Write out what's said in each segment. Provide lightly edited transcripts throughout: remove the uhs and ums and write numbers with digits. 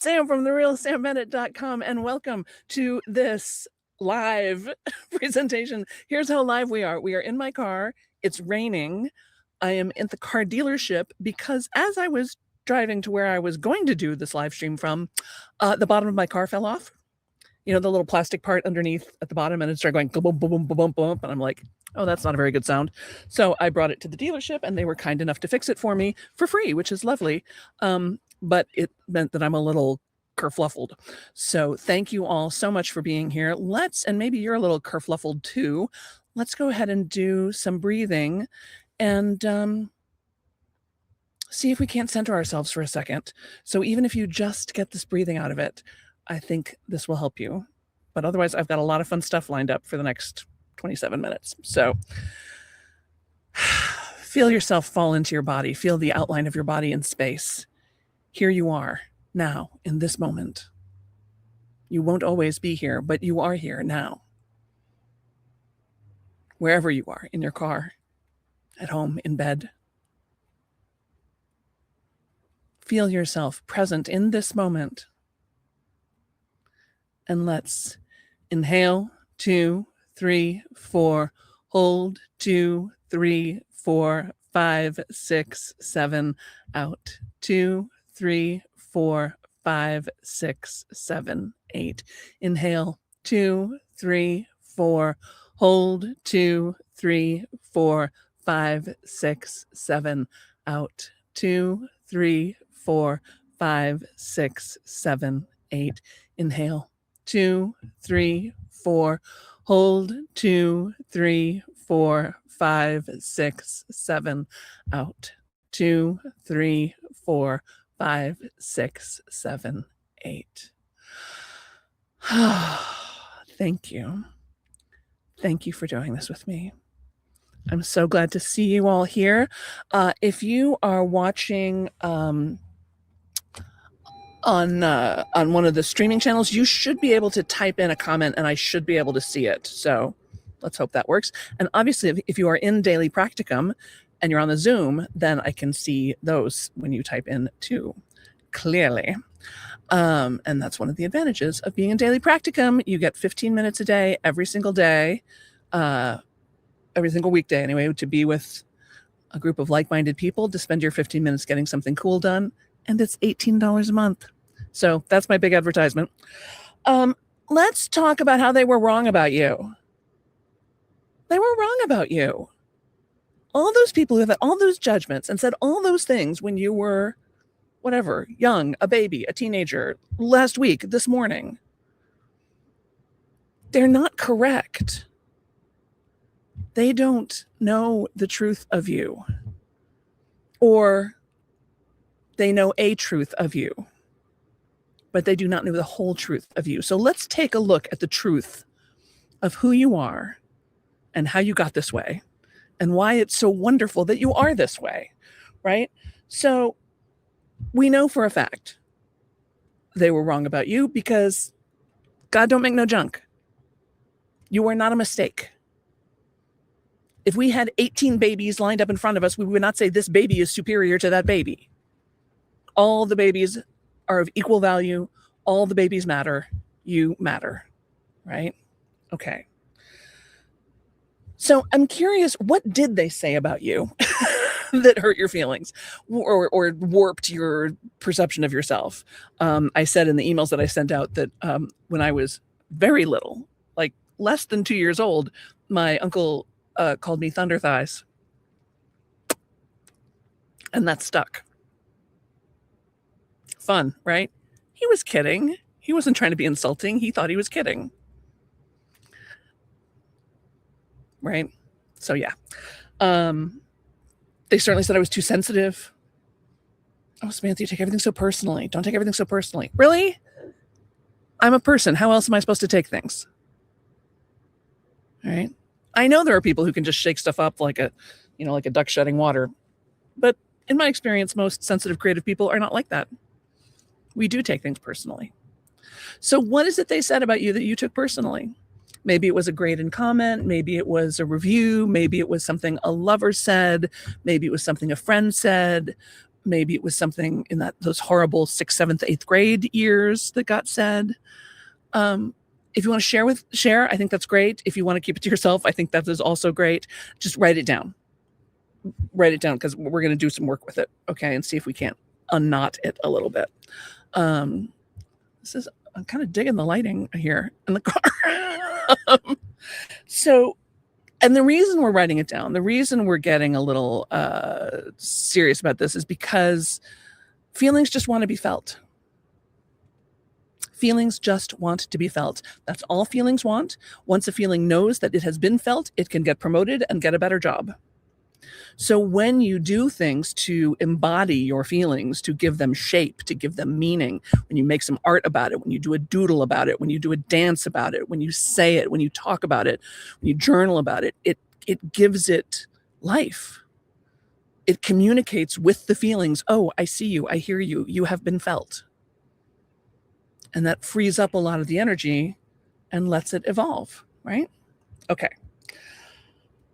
Sam from therealsambennett.com, and welcome to this live presentation. Here's how live we are. We are in my car. It's raining. I am in the car dealership because as I was driving to where I was going to do this live stream from, the bottom of my car fell off. You know, the little plastic part underneath at the bottom, and it started going boom, boom, boom, boom, boom, and I'm like, oh, that's not a very good sound. So I brought it to the dealership, and they were kind enough to fix it for me for free, which is lovely. But it meant that I'm a little kerfluffled. So thank you all so much for being here. And maybe you're a little kerfluffled too. Let's go ahead and do some breathing and see if we can't center ourselves for a second. So even if you just get this breathing out of it, I think this will help you. But otherwise, I've got a lot of fun stuff lined up for the next 27 minutes. So feel yourself fall into your body. Feel the outline of your body in space. Here you are now in this moment. You won't always be here, but you are here now. Wherever you are, in your car, at home, in bed. Feel yourself present in this moment. And let's inhale, 2, 3, 4, hold, 2, 3, 4, 5, 6, 7, out, 2, 3, 4, 5, 6, 7, 8. Inhale, 2, 3, 4, hold, 2, 3, 4, 5, 6, 7, out, 2, 3, 4, 5, 6, 7, 8. Inhale, 2, 3, 4, hold, 2, 3, 4, 5, 6, 7, out, 2, 3, 4, 5, 6, 7, 8. Thank you. Thank you for doing this with me. I'm so glad to see you all here. If you are watching on one of the streaming channels, you should be able to type in a comment and I should be able to see it. So let's hope that works. And obviously, if you are in Daily Practicum and you're on the Zoom, then I can see those when you type in too, clearly. And that's one of the advantages of being in Daily Practicum. You get 15 minutes a day, every single day, every single weekday anyway, to be with a group of like-minded people, to spend your 15 minutes getting something cool done. And it's $18 a month. So that's my big advertisement. Let's talk about how they were wrong about you. They were wrong about you. All those people who have had all those judgments and said all those things when you were, whatever, young, a baby, a teenager, last week, this morning, they're not correct. They don't know the truth of you. Or they know a truth of you, but they do not know the whole truth of you. So let's take a look at the truth of who you are and how you got this way and why it's so wonderful that you are this way, right? So we know for a fact they were wrong about you because God don't make no junk. You are not a mistake. If we had 18 babies lined up in front of us, we would not say this baby is superior to that baby. All the babies are of equal value. All the babies matter. You matter, right? Okay. So I'm curious, what did they say about you that hurt your feelings or warped your perception of yourself? I said in the emails that I sent out that when I was very little, like less than 2 years old, my uncle called me Thunder Thighs. And that stuck. Fun, right? He was kidding. He wasn't trying to be insulting. He thought he was kidding. Right? So yeah. They certainly said I was too sensitive. Oh, Samantha, you take everything so personally. Don't take everything so personally. Really? I'm a person. How else am I supposed to take things? All right. I know there are people who can just shake stuff up like a duck shedding water. But in my experience, most sensitive, creative people are not like that. We do take things personally. So what is it they said about you that you took personally? Maybe it was a grade and comment. Maybe it was a review. Maybe it was something a lover said. Maybe it was something a friend said. Maybe it was something in those horrible 6th, 7th, 8th grade years that got said. If you want to share, I think that's great. If you want to keep it to yourself, I think that is also great. Just write it down. Write it down, because we're going to do some work with it, okay, and see if we can't unknot it a little bit. I'm kind of digging the lighting here in the car. So, and the reason we're writing it down, the reason we're getting a little serious about this is because feelings just want to be felt. Feelings just want to be felt. That's all feelings want. Once a feeling knows that it has been felt, it can get promoted and get a better job. So when you do things to embody your feelings, to give them shape, to give them meaning, when you make some art about it, when you do a doodle about it, when you do a dance about it, when you say it, when you talk about it, when you journal about it, it gives it life. It communicates with the feelings. Oh, I see you. I hear you. You have been felt. And that frees up a lot of the energy and lets it evolve, right? Okay.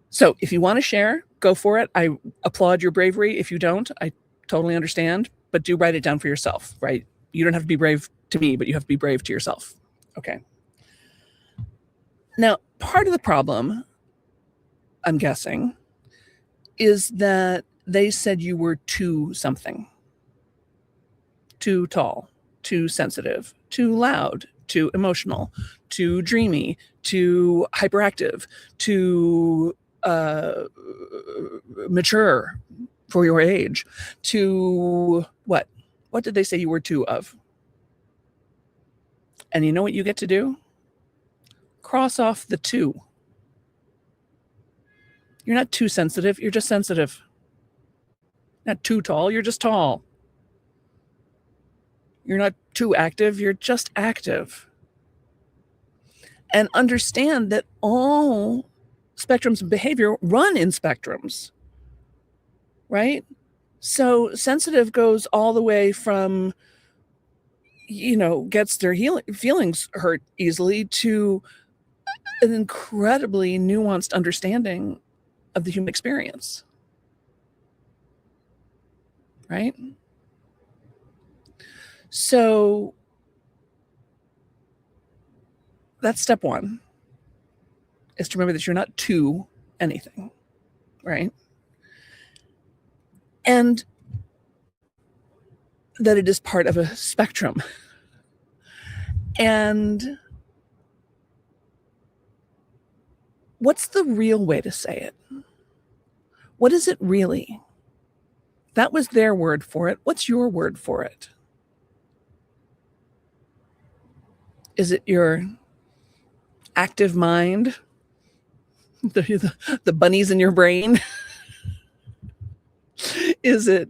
So if you want to share, go for it. I applaud your bravery. If you don't, I totally understand, but do write it down for yourself, right? You don't have to be brave to me, but you have to be brave to yourself. Okay. Now, part of the problem, I'm guessing, is that they said you were too something. Too tall, too sensitive, too loud, too emotional, too dreamy, too hyperactive, too mature for your age, to what? What did they say you were too of? And you know what you get to do? Cross off the two. You're not too sensitive, you're just sensitive. Not too tall, you're just tall. You're not too active, you're just active. And understand that all spectrums of behavior run in spectrums, right? So sensitive goes all the way from, gets their feelings hurt easily, to an incredibly nuanced understanding of the human experience, right? So that's step one, is to remember that you're not too anything, right? And that it is part of a spectrum. And what's the real way to say it? What is it really? That was their word for it. What's your word for it? Is it your active mind? The bunnies in your brain? Is it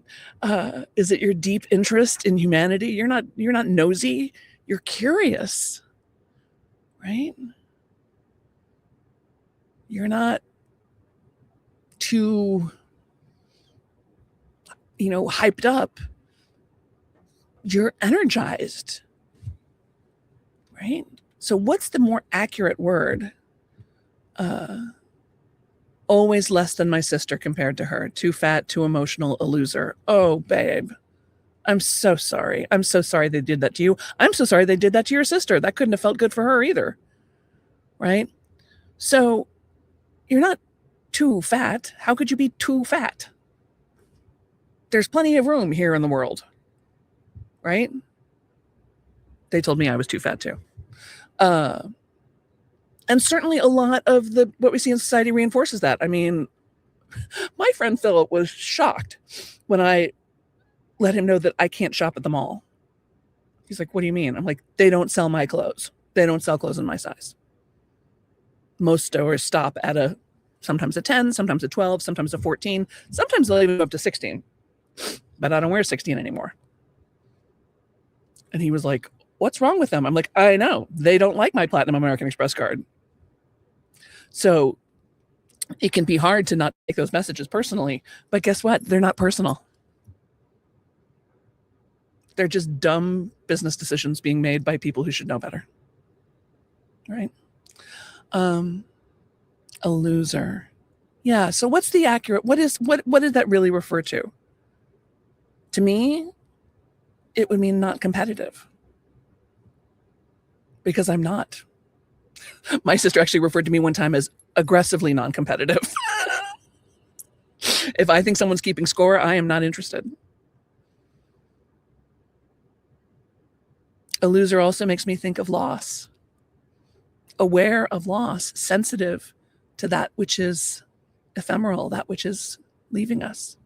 your deep interest in humanity? You're not nosy. You're curious, right? You're not too, hyped up. You're energized, right? So what's the more accurate word? Always less than my sister compared to her. Too fat, too emotional, a loser. Oh, babe. I'm so sorry. I'm so sorry they did that to you. I'm so sorry they did that to your sister. That couldn't have felt good for her either, right? So you're not too fat. How could you be too fat? There's plenty of room here in the world, right? They told me I was too fat too. And certainly a lot of what we see in society reinforces that. I mean, my friend Philip was shocked when I let him know that I can't shop at the mall. He's like, what do you mean? I'm like, they don't sell my clothes. They don't sell clothes in my size. Most stores stop at sometimes a 10, sometimes a 12, sometimes a 14. Sometimes they'll even go up to 16. But I don't wear 16 anymore. And he was like, what's wrong with them? I'm like, I know. They don't like my Platinum American Express card. So it can be hard to not take those messages personally. But guess what? They're not personal. They're just dumb business decisions being made by people who should know better. Right? A loser. Yeah. So what's the accurate? What does that really refer to? To me, it would mean not competitive, because I'm not. My sister actually referred to me one time as aggressively non-competitive. If I think someone's keeping score, I am not interested. A loser also makes me think of loss, aware of loss, sensitive to that which is ephemeral, that which is leaving us.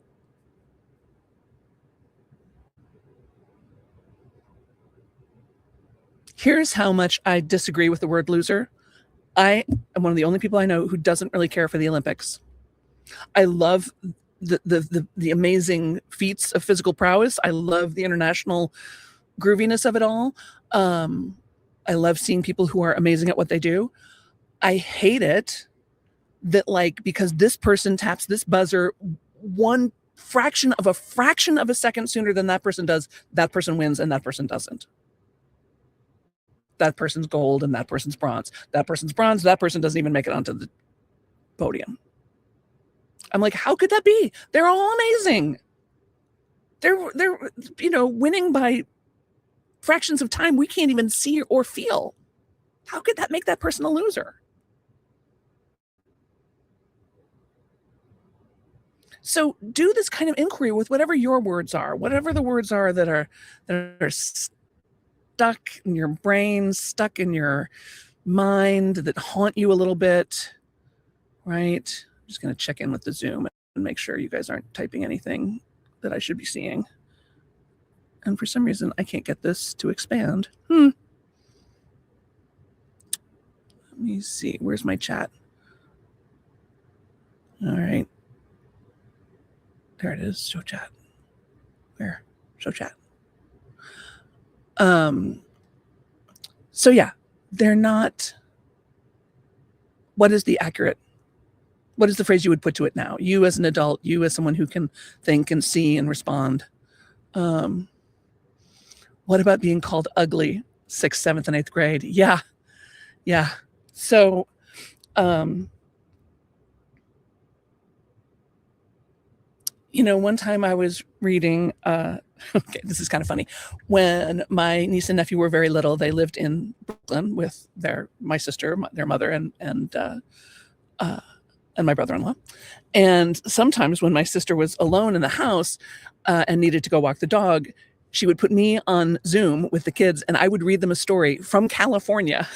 Here's how much I disagree with the word loser. I am one of the only people I know who doesn't really care for the Olympics. I love the amazing feats of physical prowess. I love the international grooviness of it all. I love seeing people who are amazing at what they do. I hate it that, like, because this person taps this buzzer one fraction of a second sooner than that person does, that person wins and that person doesn't. That person's gold and that person's bronze. That person's bronze, that person doesn't even make it onto the podium. I'm like, how could that be? They're all amazing. They're winning by fractions of time we can't even see or feel. How could that make that person a loser? So do this kind of inquiry with whatever your words are, whatever the words are that are stuck in your brain, stuck in your mind, that haunt you a little bit, right? I'm just going to check in with the Zoom and make sure you guys aren't typing anything that I should be seeing. And for some reason, I can't get this to expand. Let me see. Where's my chat? All right. There it is. Show chat. Where? Show chat. So yeah, they're not. What is the phrase you would put to it now? You as an adult, you as someone who can think and see and respond. What about being called ugly? 6th, 7th, and 8th grade. Yeah. So, one time I was reading, okay, this is kind of funny. When my niece and nephew were very little, they lived in Brooklyn with my sister, their mother, and my brother-in-law. And sometimes when my sister was alone in the house and needed to go walk the dog, she would put me on Zoom with the kids, and I would read them a story from California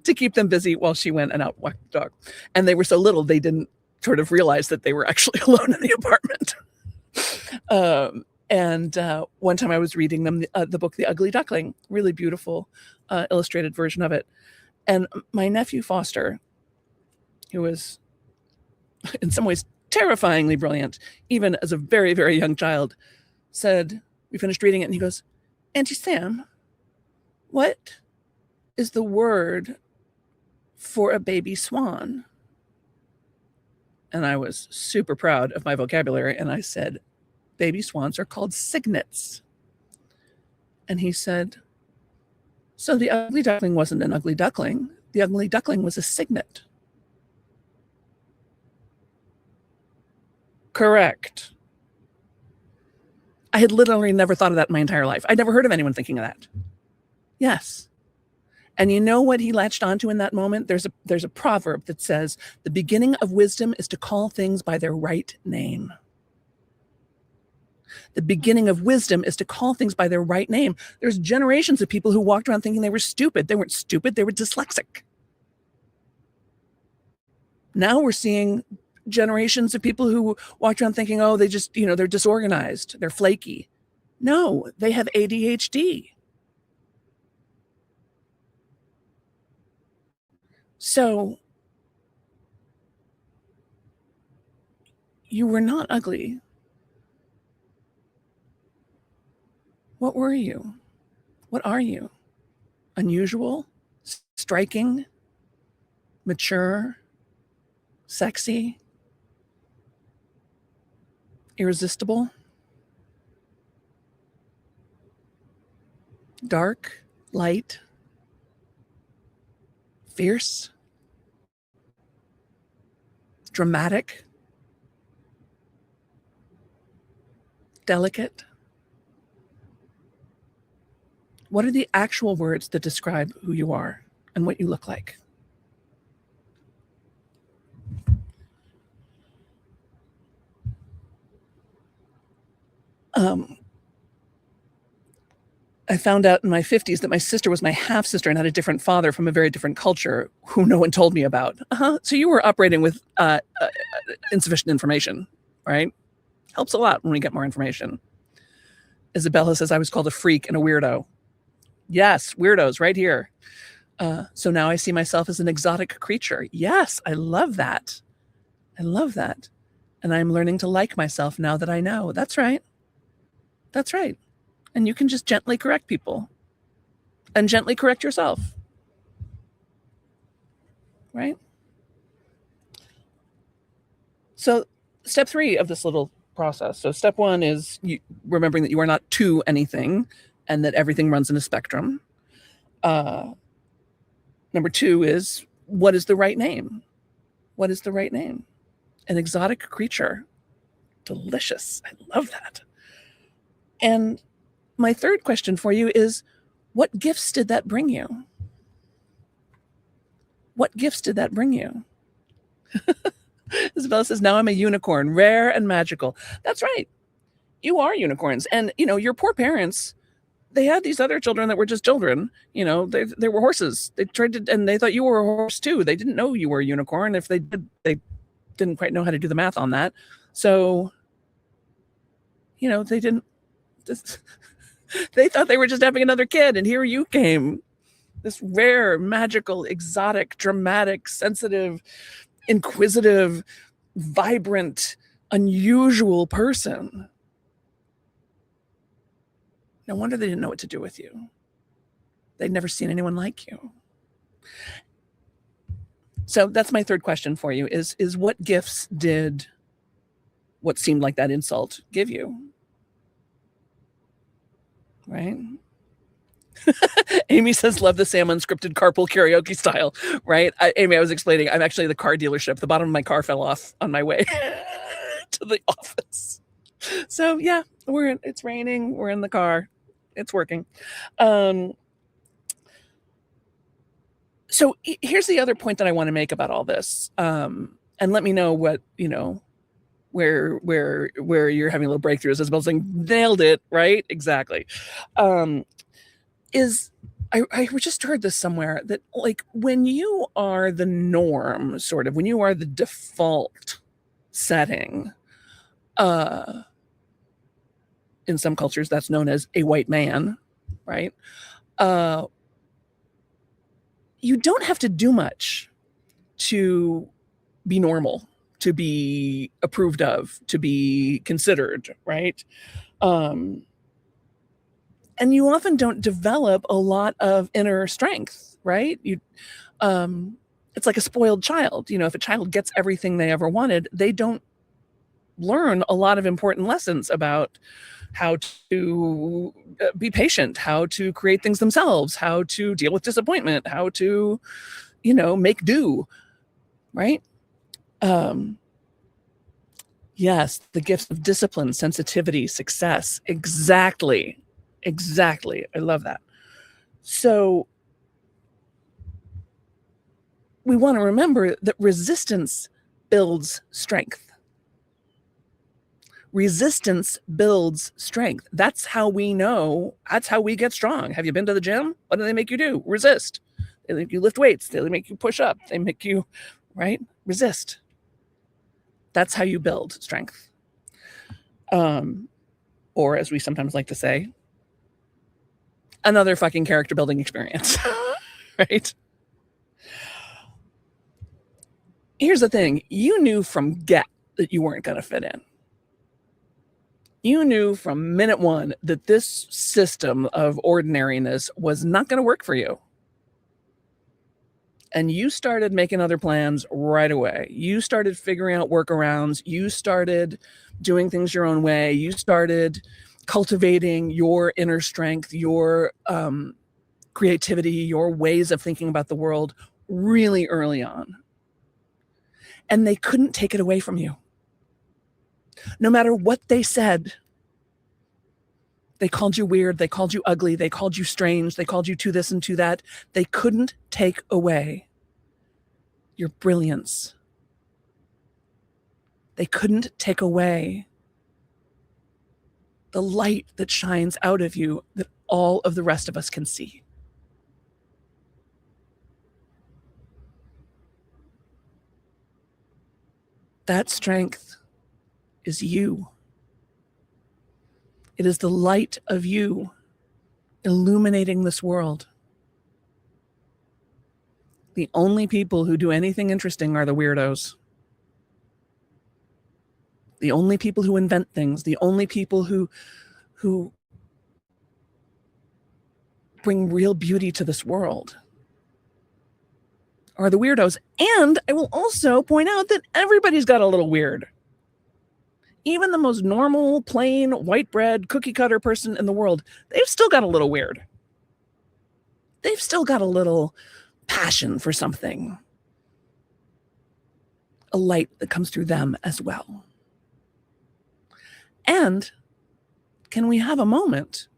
to keep them busy while she went and out walked the dog. And they were so little, they didn't sort of realize that they were actually alone in the apartment. And one time I was reading them the book, The Ugly Duckling, really beautiful illustrated version of it. And my nephew Foster, who was in some ways terrifyingly brilliant, even as a very, very young child, said, we finished reading it, and he goes, Auntie Sam, what is the word for a baby swan? And I was super proud of my vocabulary, and I said, baby swans are called cygnets. And he said, so the ugly duckling wasn't an ugly duckling. The ugly duckling was a cygnet. Correct. I had literally never thought of that in my entire life. I'd never heard of anyone thinking of that. Yes. And you know what he latched onto in that moment? There's a proverb that says, the beginning of wisdom is to call things by their right name. The beginning of wisdom is to call things by their right name. There's generations of people who walked around thinking they were stupid. They weren't stupid. They were dyslexic. Now we're seeing generations of people who walked around thinking, oh, they just, they're disorganized. They're flaky. No, they have ADHD. So you were not ugly. What were you? What are you? Unusual? Striking? Mature? Sexy? Irresistible? Dark? Light? Fierce? Dramatic? delicate? What are the actual words that describe who you are and what you look like? I found out in my 50s that my sister was my half sister and had a different father from a very different culture who no one told me about. So you were operating with insufficient information, right? Helps a lot when we get more information. Isabella says I was called a freak and a weirdo. Yes, weirdos right here. So now I see myself as an exotic creature. Yes, I love that. I love that. And I'm learning to like myself now that I know. That's right. That's right. And you can just gently correct people and gently correct yourself. Right? So step 3 of this little process. So step 1 is remembering that you are not to anything and that everything runs in a spectrum. Number 2 is, what is the right name? What is the right name? An exotic creature. Delicious. I love that. And my third question for you is, what gifts did that bring you? What gifts did that bring you? Isabella says, now I'm a unicorn, rare and magical. That's right. You are unicorns. And, your poor parents, they had these other children that were just children. They were horses. They tried to, and they thought you were a horse too. They didn't know you were a unicorn. If they did, they didn't quite know how to do the math on that. So, they didn't, they thought they were just having another kid. And here you came, this rare, magical, exotic, dramatic, sensitive, inquisitive, vibrant, unusual person. No wonder they didn't know what to do with you. They'd never seen anyone like you. So that's my third question for you is what gifts did what seemed like that insult give you? Right? Amy says, love the Sam Unscripted carpool karaoke style, right? Amy, I was explaining, I'm actually the car dealership. The bottom of my car fell off on my way to the office. So yeah, it's raining. We're in the car. It's working. So here's the other point that I want to make about all this. And let me know what, where you're having a little breakthroughs, as well as saying, nailed it, right? Exactly. I just heard this somewhere that, like, when you are the norm, sort of, when you are the default setting, in some cultures that's known as a white man, right? You don't have to do much to be normal, to be approved of, to be considered, right? And you often don't develop a lot of inner strength, right? It's like a spoiled child. If a child gets everything they ever wanted, they don't learn a lot of important lessons about how to be patient, how to create things themselves, how to deal with disappointment, how to, make do, right? Yes, the gifts of discipline, sensitivity, success. Exactly. I love that. So we want to remember that resistance builds strength. Resistance builds strength. That's how we know. That's how we get strong. Have you been to the gym? What do they make you do? Resist. They make you lift weights. They make you push up. They make you, right? Resist. That's how you build strength. Or as we sometimes like to say, another fucking character building experience, right? Here's the thing. You knew from get that you weren't going to fit in. You knew from minute one that this system of ordinariness was not going to work for you. And you started making other plans right away. You started figuring out workarounds. You started doing things your own way. You started cultivating your inner strength, your creativity, your ways of thinking about the world really early on. And they couldn't take it away from you. No matter what they said, They called you weird. They called you ugly. They called you strange. They called you to this and to that. They couldn't take away your brilliance. They couldn't take away the light that shines out of you that all of the rest of us can see. That strength is you. It is the light of you illuminating this world. The only people who do anything interesting are the weirdos. The only people who invent things, the only people who bring real beauty to this world are the weirdos. And I will also point out that everybody's got a little weird. Even the most normal, plain, white bread, cookie cutter person in the world, they've still got a little weird. They've still got a little passion for something. A light that comes through them as well. And can we have a moment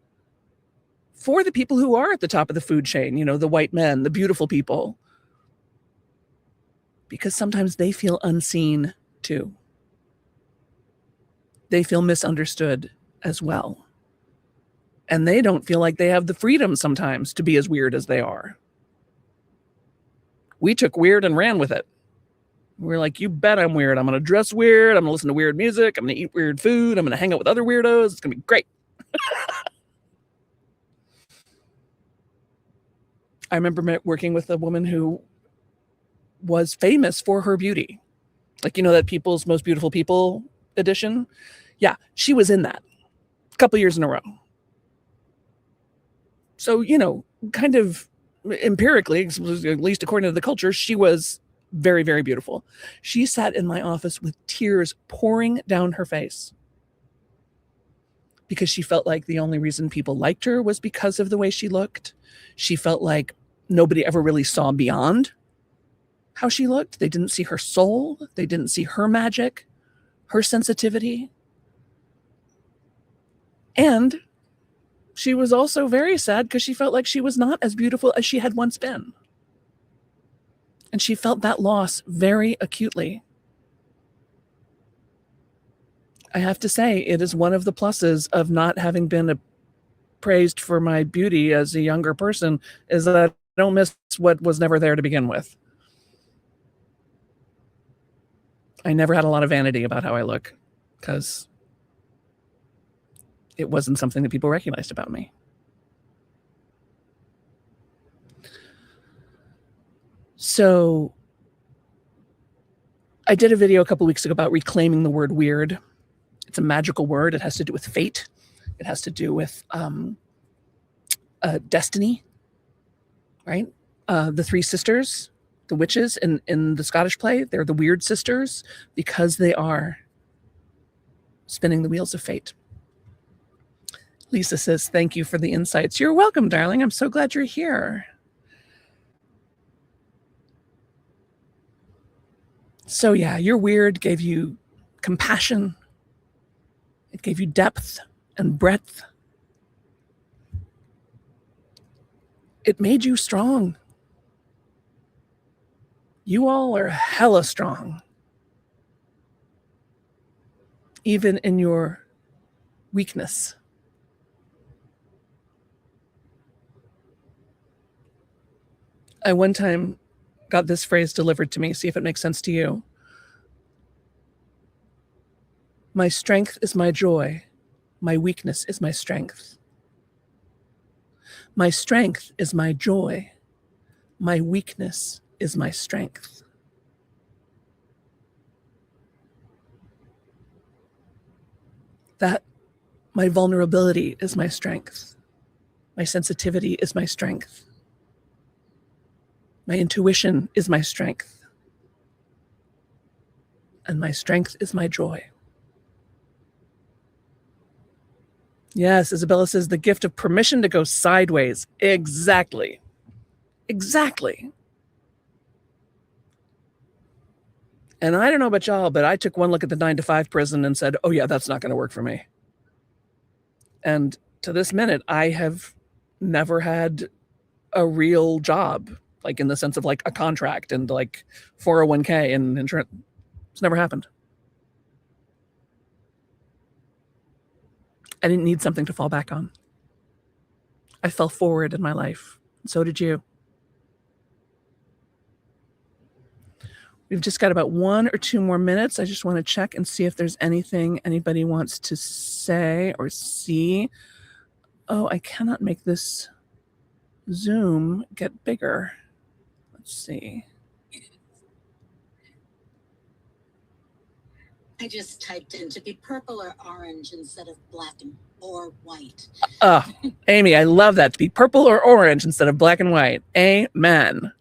for the people who are at the top of the food chain, you know, the white men, the beautiful people? Because sometimes they feel unseen too. They feel misunderstood as well. And they don't feel like they have the freedom sometimes to be as weird as they are. We took weird and ran with it. We're like, you bet I'm weird. I'm going to dress weird. I'm going to listen to weird music. I'm going to eat weird food. I'm going to hang out with other weirdos. It's going to be great. I remember working with a woman who was famous for her beauty. Like, you know, that People's Most Beautiful People edition? Yeah, she was in that a couple years in a row. So, you know, kind of empirically, at least according to the culture, she was very, very beautiful. She sat in my office with tears pouring down her face because she felt like the only reason people liked her was because of the way she looked. She felt like nobody ever really saw beyond how she looked. They didn't see her soul. They didn't see her magic, her sensitivity. And she was also very sad because she felt like she was not as beautiful as she had once been. And she felt that loss very acutely. I have to say, it is one of the pluses of not having been praised for my beauty as a younger person, is that I don't miss what was never there to begin with. I never had a lot of vanity about how I look because it wasn't something that people recognized about me. So I did a video a couple weeks ago about reclaiming the word weird. It's a magical word. It has to do with fate. It has to do with destiny, right? The three sisters, the witches in the Scottish play, they're the weird sisters because they are spinning the wheels of fate. Lisa says, thank you for the insights. You're welcome, darling. I'm so glad you're here. So yeah, your weird gave you compassion. It gave you depth and breadth. It made you strong. You all are hella strong. Even in your weakness. I one time got this phrase delivered to me. See if it makes sense to you. My strength is my joy. My weakness is my strength. My strength is my joy. My weakness is my strength. That my vulnerability is my strength. My sensitivity is my strength. My intuition is my strength. And my strength is my joy. Yes, Isabella says the gift of permission to go sideways. Exactly. Exactly. And I don't know about y'all, but I took one look at the 9-to-5 prison and said, oh yeah, that's not going to work for me. And to this minute, I have never had a real job, like in the sense of like a contract and like 401k and insurance. It's never happened. I didn't need something to fall back on. I fell forward in my life. And so did you. We've just got about 1 or 2 more minutes. I just want to check and see if there's anything anybody wants to say or see. Oh, I cannot make this Zoom get bigger. Let's see. I just typed in to be purple or orange instead of black or white. Oh, Amy, I love that. To be purple or orange instead of black and white. Amen.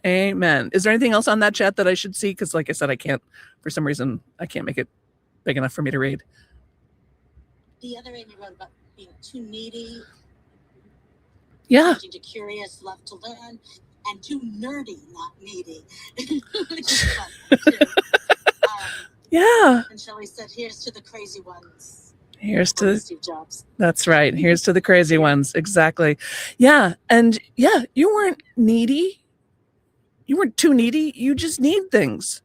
Amen. Is there anything else on that chat that I should see? Because like I said, I can't, for some reason, I can't make it big enough for me to read. The other Amy wrote about being too needy. Yeah. Too curious, love to learn, and too nerdy, not needy. Which is fun too. Yeah. And Shelley said, here's to the crazy ones. Here's to Steve Jobs. That's right. Here's to the crazy ones. Exactly. Yeah. And yeah, you weren't needy. You weren't too needy. You just need things.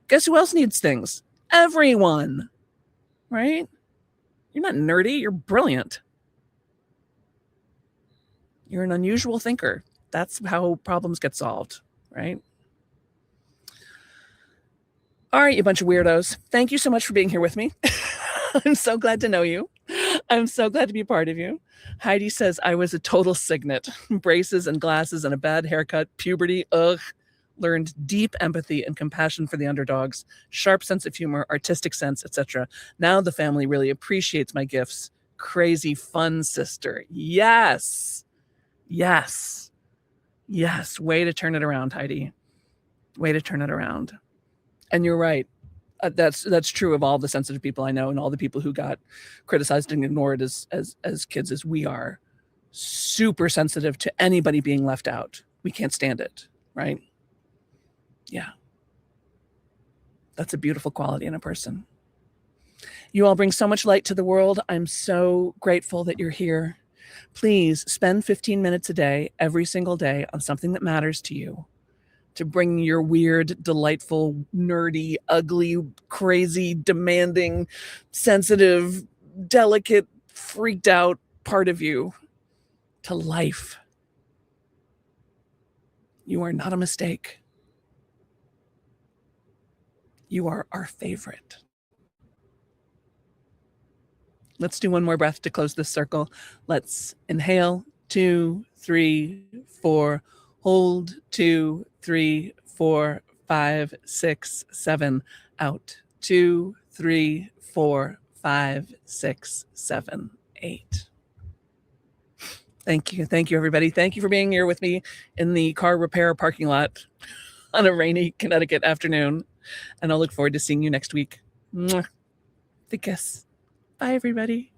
Guess who else needs things? Everyone. Right? You're not nerdy. You're brilliant. You're an unusual thinker. That's how problems get solved. Right? All right, you bunch of weirdos. Thank you so much for being here with me. I'm so glad to know you. I'm so glad to be a part of you. Heidi says, I was a total cygnet. Braces and glasses and a bad haircut, puberty, ugh. Learned deep empathy and compassion for the underdogs, sharp sense of humor, artistic sense, etc. Now the family really appreciates my gifts. Crazy fun sister. Yes. Yes. Yes. Way to turn it around, Heidi. Way to turn it around. And you're right. That's true of all the sensitive people I know and all the people who got criticized and ignored as kids as we are. Super sensitive to anybody being left out. We can't stand it, right? Yeah. That's a beautiful quality in a person. You all bring so much light to the world. I'm so grateful that you're here. Please spend 15 minutes a day, every single day, on something that matters to you. To bring your weird, delightful, nerdy, ugly, crazy, demanding, sensitive, delicate, freaked out part of you to life. You are not a mistake. You are our favorite. Let's do one more breath to close this circle. Let's inhale, 2, 3, 4. Hold, 2, 3, 4, 5, 6, 7. Out, 2, 3, 4, 5, 6, 7, 8. Thank you. Thank you, everybody. Thank you for being here with me in the car repair parking lot on a rainy Connecticut afternoon. And I'll look forward to seeing you next week. Mwah. The kiss. Bye, everybody.